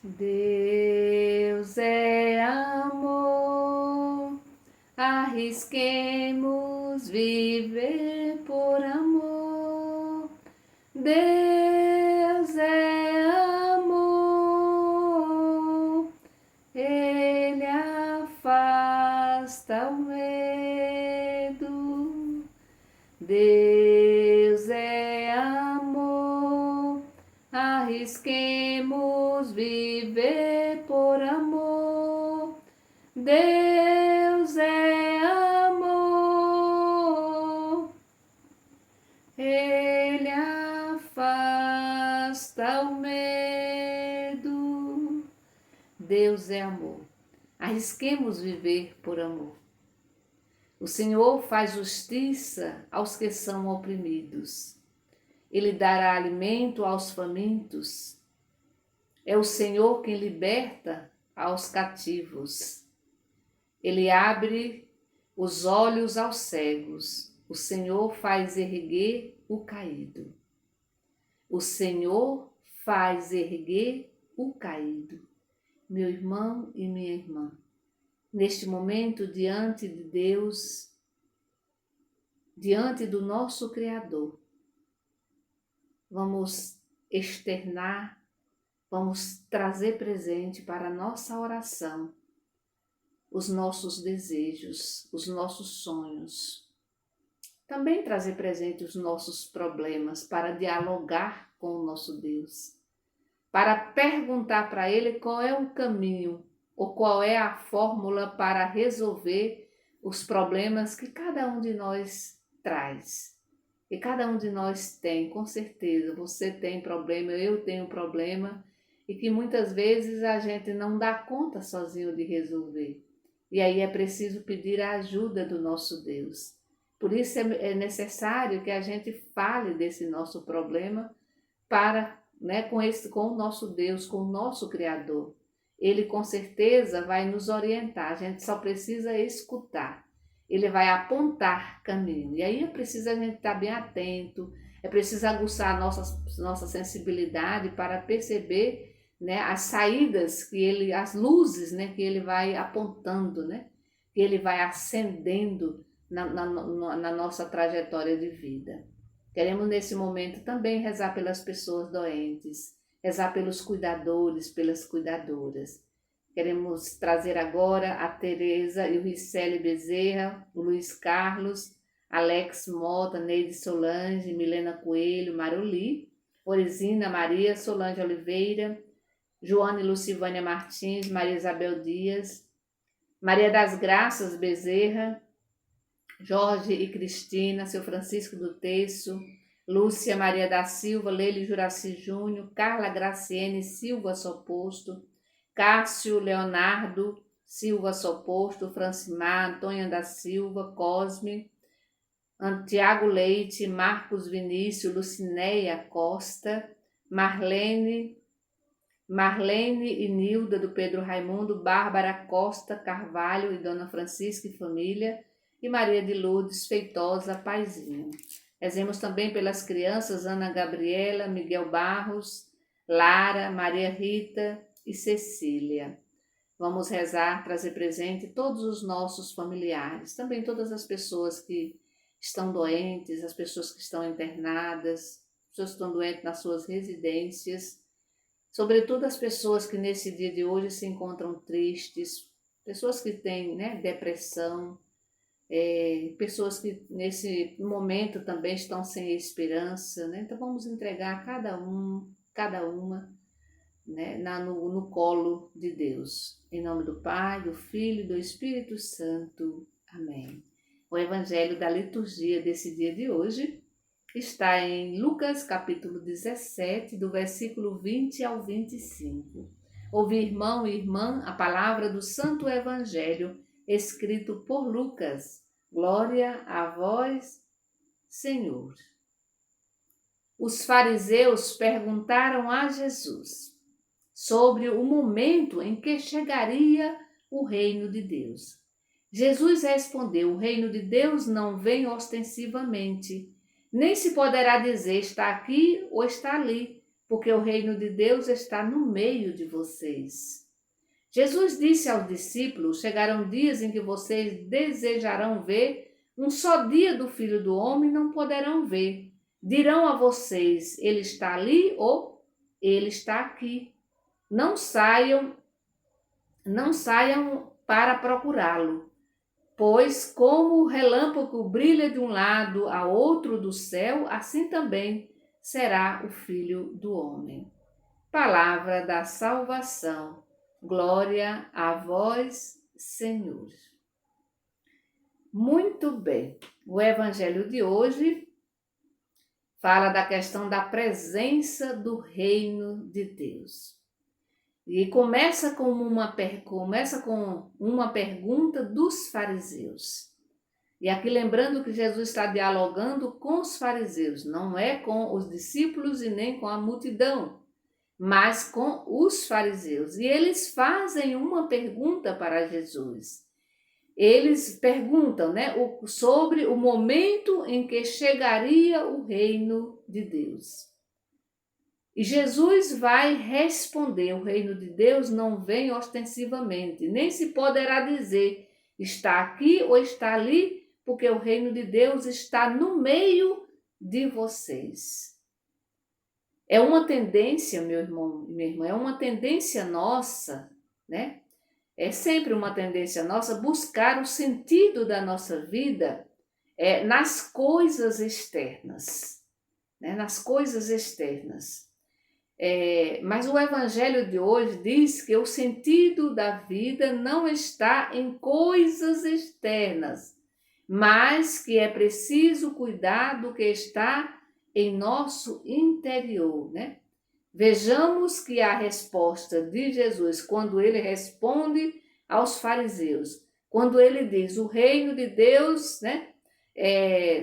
Deus é amor, arrisquemos viver por amor. Deus é amor, Ele afasta o medo. Deus é amor, arrisquemos viver por amor. Deus é amor, Ele afasta o medo. Deus é amor, arrisquemos viver por amor. O Senhor faz justiça aos que são oprimidos. Ele dará alimento aos famintos. É o Senhor quem liberta aos cativos. Ele abre os olhos aos cegos. O Senhor faz erguer o caído. O Senhor faz erguer o caído. Meu irmão e minha irmã, neste momento, diante de Deus, diante do nosso Criador, vamos externar, vamos trazer presente para a nossa oração os nossos desejos, os nossos sonhos. Também trazer presente os nossos problemas para dialogar com o nosso Deus, para perguntar para Ele qual é o caminho ou qual é a fórmula para resolver os problemas que cada um de nós traz. E cada um de nós tem, com certeza, você tem problema, eu tenho problema, e que muitas vezes a gente não dá conta sozinho de resolver. E aí é preciso pedir a ajuda do nosso Deus. Por isso é necessário que a gente fale desse nosso problema com o nosso Deus, com o nosso Criador. Ele com certeza vai nos orientar, a gente só precisa escutar. Ele vai apontar caminho. E aí é preciso a gente estar bem atento, é preciso aguçar a nossa sensibilidade para perceber, as saídas as luzes, que ele vai apontando, que ele vai acendendo na nossa trajetória de vida. Queremos nesse momento também rezar pelas pessoas doentes, rezar pelos cuidadores, pelas cuidadoras. Queremos trazer agora a Tereza e o Ricele Bezerra, o Luiz Carlos, Alex Mota, Neide Solange, Milena Coelho, Maruli, Orizina Maria, Solange Oliveira, Joana e Lucivânia Martins, Maria Isabel Dias, Maria das Graças Bezerra, Jorge e Cristina, seu Francisco do Terço, Lúcia Maria da Silva, Leile Juraci Júnior, Carla Graciene Silva Soposto, Cássio Leonardo Silva Soposto, Francimar, Antônia da Silva, Cosme, Tiago Leite, Marcos Vinícius, Lucinéia Costa, Marlene e Nilda do Pedro Raimundo, Bárbara Costa Carvalho e Dona Francisca e família, e Maria de Lourdes Feitosa Paizinho. Rezemos também pelas crianças Ana Gabriela, Miguel Barros, Lara, Maria Rita e Cecília. Vamos rezar, trazer presente todos os nossos familiares, também todas as pessoas que estão doentes, as pessoas que estão internadas, as pessoas que estão doentes nas suas residências, sobretudo as pessoas que nesse dia de hoje se encontram tristes, pessoas que têm depressão, pessoas que nesse momento também estão sem esperança, Então vamos entregar cada uma, no colo de Deus. Em nome do Pai, do Filho e do Espírito Santo. Amém. O Evangelho da liturgia desse dia de hoje está em Lucas capítulo 17, do versículo 20 ao 25. Ouve, irmão e irmã, a palavra do Santo Evangelho, escrito por Lucas. Glória a vós, Senhor. Os fariseus perguntaram a Jesus sobre o momento em que chegaria o reino de Deus. Jesus respondeu: o reino de Deus não vem ostensivamente, nem se poderá dizer está aqui ou está ali, porque o reino de Deus está no meio de vocês. Jesus disse aos discípulos: chegarão dias em que vocês desejarão ver um só dia do Filho do Homem, não poderão ver. Dirão a vocês: ele está ali ou ele está aqui. Não saiam, não saiam para procurá-lo, pois como o relâmpago brilha de um lado a outro do céu, assim também será o Filho do Homem. Palavra da salvação. Glória a vós, Senhor. Muito bem. O evangelho de hoje fala da questão da presença do reino de Deus. E começa com uma pergunta dos fariseus. E aqui lembrando que Jesus está dialogando com os fariseus, não é com os discípulos e nem com a multidão, mas com os fariseus. E eles fazem uma pergunta para Jesus. Eles perguntam, sobre o momento em que chegaria o reino de Deus. E Jesus vai responder: o reino de Deus não vem ostensivamente, nem se poderá dizer está aqui ou está ali, porque o reino de Deus está no meio de vocês. É uma tendência, meu irmão e minha irmã, é uma tendência nossa, né? É sempre uma tendência nossa buscar o sentido da nossa vida nas coisas externas, né? Nas coisas externas. Mas o evangelho de hoje diz que o sentido da vida não está em coisas externas, mas que é preciso cuidar do que está em nosso interior, né? Vejamos que a resposta de Jesus, quando ele responde aos fariseus, quando ele diz o reino de Deus, né,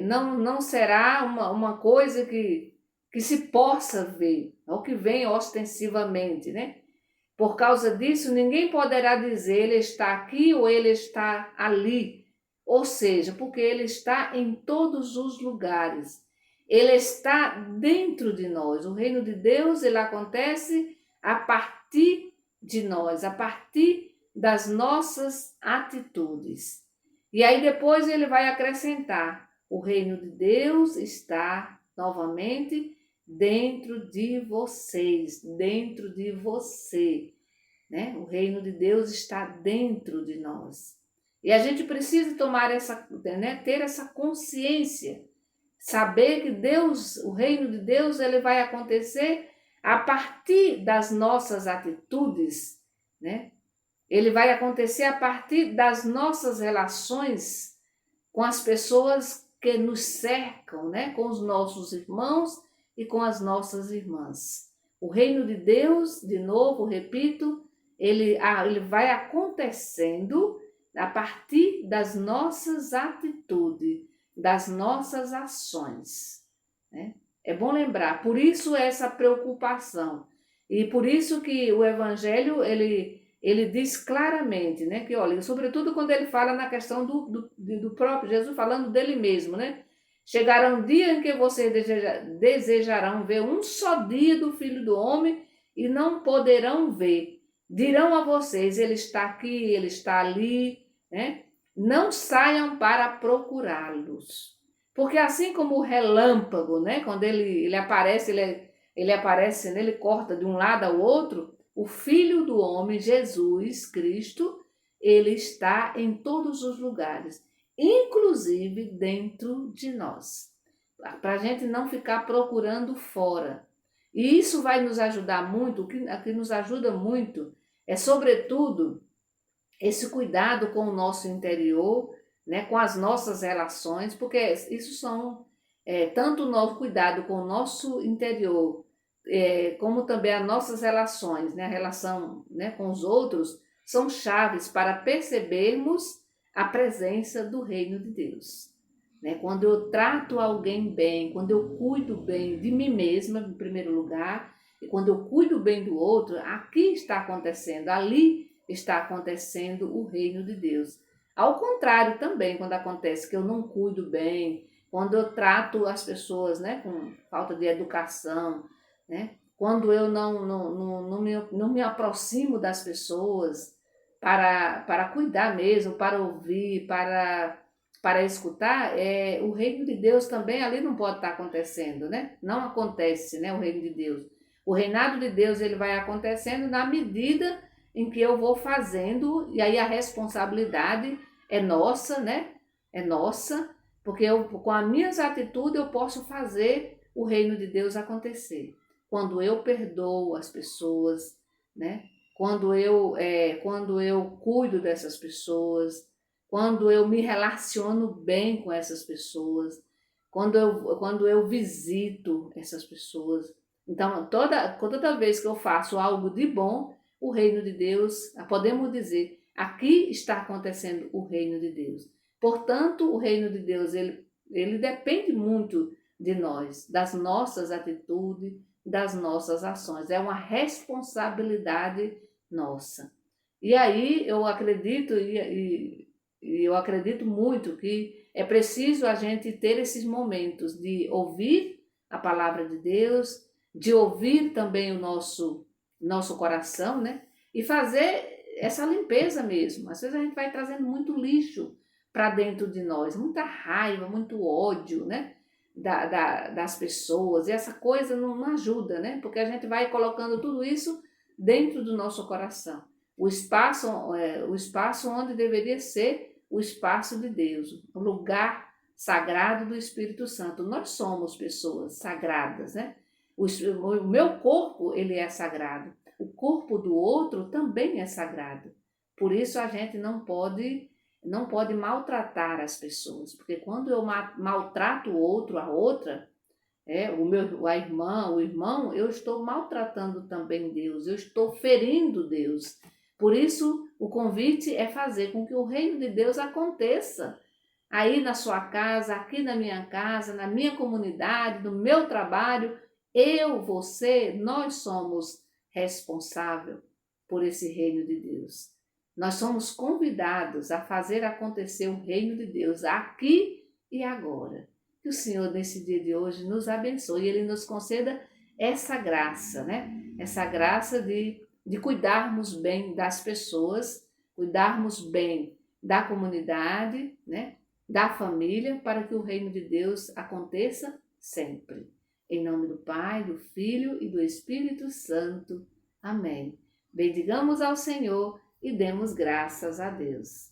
não será uma coisa que se possa ver, ou que vem ostensivamente, né? Por causa disso, ninguém poderá dizer ele está aqui ou ele está ali, ou seja, porque ele está em todos os lugares. Ele está dentro de nós. O reino de Deus, ele acontece a partir de nós, a partir das nossas atitudes. E aí depois ele vai acrescentar: o reino de Deus está novamente dentro de vocês, dentro de você, né? O reino de Deus está dentro de nós. E a gente precisa tomar ter essa consciência, saber que Deus, o reino de Deus, ele vai acontecer a partir das nossas atitudes, né? Ele vai acontecer a partir das nossas relações com as pessoas que nos cercam, né? Com os nossos irmãos e com as nossas irmãs. O reino de Deus, de novo, repito, ele vai acontecendo a partir das nossas atitudes, das nossas ações, né? É bom lembrar, por isso essa preocupação. E por isso que o evangelho, ele diz claramente, né, que olha, sobretudo quando ele fala na questão do próprio Jesus, falando dele mesmo, né? Chegará um dia em que vocês desejarão ver um só dia do Filho do Homem e não poderão ver. Dirão a vocês, ele está aqui, ele está ali, né? Não saiam para procurá-los. Porque assim como o relâmpago, né? Quando ele aparece, ele corta de um lado ao outro, o Filho do Homem, Jesus Cristo, ele está em todos os lugares, inclusive dentro de nós, para a gente não ficar procurando fora. E isso vai nos ajudar muito, o que nos ajuda muito é, sobretudo, esse cuidado com o nosso interior, né, com as nossas relações, porque isso são tanto o nosso cuidado com o nosso interior, como também as nossas relações, né, a relação, né, com os outros, são chaves para percebermos a presença do reino de Deus. Né? Quando eu trato alguém bem, quando eu cuido bem de mim mesma, em primeiro lugar, e quando eu cuido bem do outro, aqui está acontecendo, ali está acontecendo o reino de Deus. Ao contrário também, quando acontece que eu não cuido bem, quando eu trato as pessoas, né, com falta de educação, né, quando eu não me aproximo das pessoas para cuidar mesmo, para ouvir, para escutar, o reino de Deus também ali não pode estar acontecendo, né? Não acontece, né, o reino de Deus. O reinado de Deus ele vai acontecendo na medida em que eu vou fazendo, e aí a responsabilidade é nossa, né? É nossa, porque com as minhas atitudes eu posso fazer o reino de Deus acontecer. Quando eu perdoo as pessoas, né? Quando eu cuido dessas pessoas, quando eu me relaciono bem com essas pessoas, quando eu visito essas pessoas. Então, toda vez que eu faço algo de bom, o reino de Deus, podemos dizer, aqui está acontecendo o reino de Deus. Portanto, o reino de Deus, ele depende muito de nós, das nossas atitudes, das nossas ações. É uma responsabilidade nossa. E aí eu acredito, e eu acredito muito que é preciso a gente ter esses momentos de ouvir a palavra de Deus, de ouvir também o nosso coração, né? E fazer essa limpeza mesmo. Às vezes a gente vai trazendo muito lixo para dentro de nós, muita raiva, muito ódio, né? Das pessoas, e essa coisa não ajuda, né? Porque a gente vai colocando tudo isso dentro do nosso coração. O espaço onde deveria ser o espaço de Deus, o lugar sagrado do Espírito Santo. Nós somos pessoas sagradas, né? O meu corpo, ele é sagrado. O corpo do outro também é sagrado. Por isso a gente não pode maltratar as pessoas, porque quando eu maltrato o outro, a outra, a irmã, o irmão, eu estou maltratando também Deus, eu estou ferindo Deus. Por isso, o convite é fazer com que o reino de Deus aconteça aí na sua casa, aqui na minha comunidade, no meu trabalho. Eu, você, nós somos responsáveis por esse reino de Deus. Nós somos convidados a fazer acontecer o reino de Deus aqui e agora. Que o Senhor, nesse dia de hoje, nos abençoe e Ele nos conceda essa graça, né? Essa graça de cuidarmos bem das pessoas, cuidarmos bem da comunidade, né? Da família, para que o reino de Deus aconteça sempre. Em nome do Pai, do Filho e do Espírito Santo. Amém. Bendigamos ao Senhor e demos graças a Deus.